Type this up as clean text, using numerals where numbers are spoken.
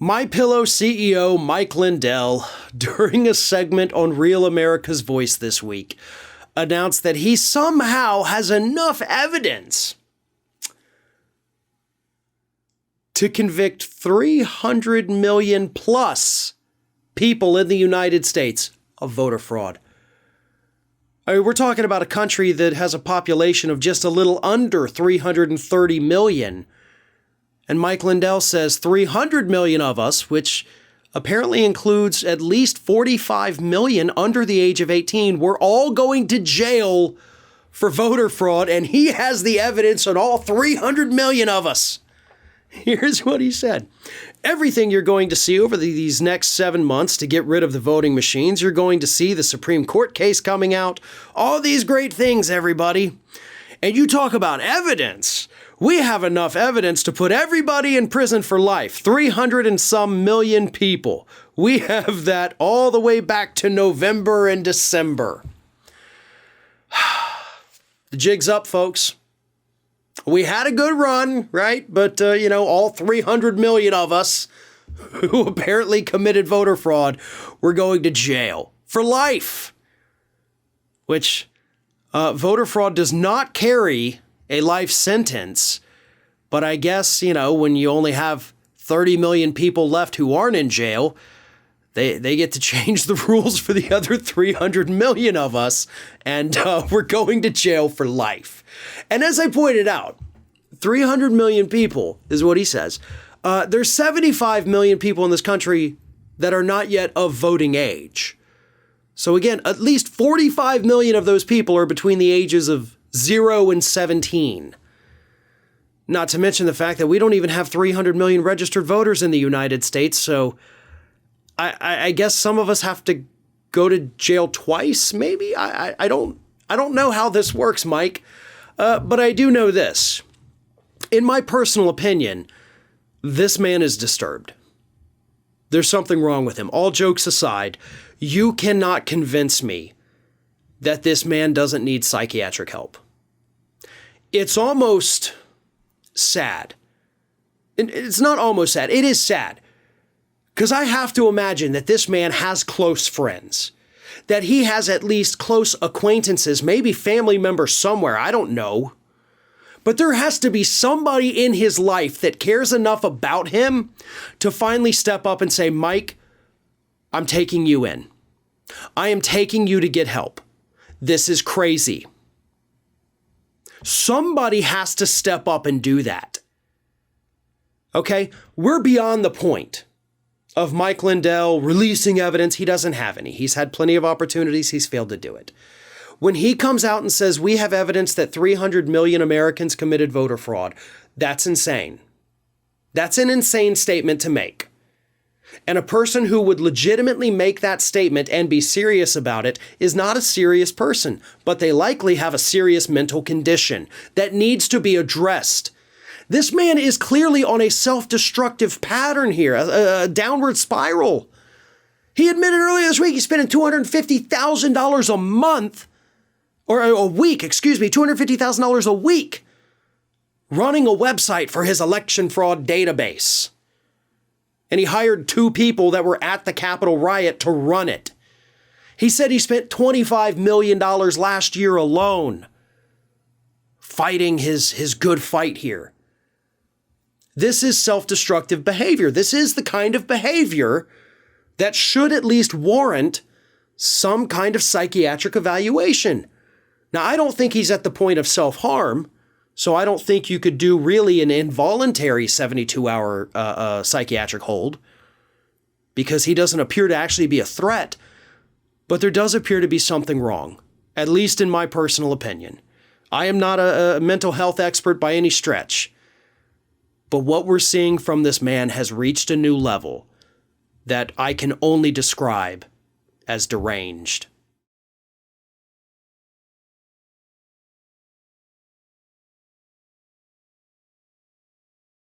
MyPillow CEO Mike Lindell, during a segment on Real America's Voice this week, announced that he somehow has enough evidence to convict 300 million plus people in the United States of voter fraud. I mean, we're talking about a country that has a population of just a little under 330 million. And Mike Lindell says 300 million of us, which apparently includes at least 45 million under the age of 18, we're all going to jail for voter fraud. And he has the evidence on all 300 million of us. Here's what he said. Everything you're going to see over these next 7 months to get rid of the voting machines, you're going to see the Supreme Court case coming out, all these great things, everybody. And you talk about evidence. We have enough evidence to put everybody in prison for life, 300 and some million people. We have that all the way back to November and December. The jig's up, folks. We had a good run, right? But, all 300 million of us who apparently committed voter fraud were going to jail for life, which voter fraud does not carry a life sentence. But I guess, when you only have 30 million people left who aren't in jail, they get to change the rules for the other 300 million of us, and we're going to jail for life. And as I pointed out, 300 million people is what he says. There's 75 million people in this country that are not yet of voting age. So again, at least 45 million of those people are between the ages of 0 and 17. Not to mention the fact that we don't even have 300 million registered voters in the United States. So I guess some of us have to go to jail twice, maybe? I don't know how this works, Mike. But I do know this. In my personal opinion, this man is disturbed. There's something wrong with him. All jokes aside, you cannot convince me that this man doesn't need psychiatric help. It's almost sad. It's not almost sad. It is sad. Because I have to imagine that this man has close friends, that he has at least close acquaintances, maybe family members somewhere. I don't know. But there has to be somebody in his life that cares enough about him to finally step up and say, Mike, I'm taking you in. I am taking you to get help. This is crazy. Somebody has to step up and do that. Okay? We're beyond the point of Mike Lindell releasing evidence. He doesn't have any. He's had plenty of opportunities. He's failed to do it. When he comes out and says, we have evidence that 300 million Americans committed voter fraud, that's insane. That's an insane statement to make. And a person who would legitimately make that statement and be serious about it is not a serious person, but they likely have a serious mental condition that needs to be addressed. This man is clearly on a self-destructive pattern here, a downward spiral. He admitted earlier this week he's spending $250,000 a month, or a week, $250,000 a week, running a website for his election fraud database. And he hired 2 people that were at the Capitol riot to run it. He said he spent $25 million last year alone fighting his good fight here. This is self-destructive behavior. This is the kind of behavior that should at least warrant some kind of psychiatric evaluation. Now, I don't think he's at the point of self-harm, so I don't think you could do really an involuntary 72-hour psychiatric hold, because he doesn't appear to actually be a threat, but there does appear to be something wrong, at least in my personal opinion. I am not a mental health expert by any stretch, but what we're seeing from this man has reached a new level that I can only describe as deranged.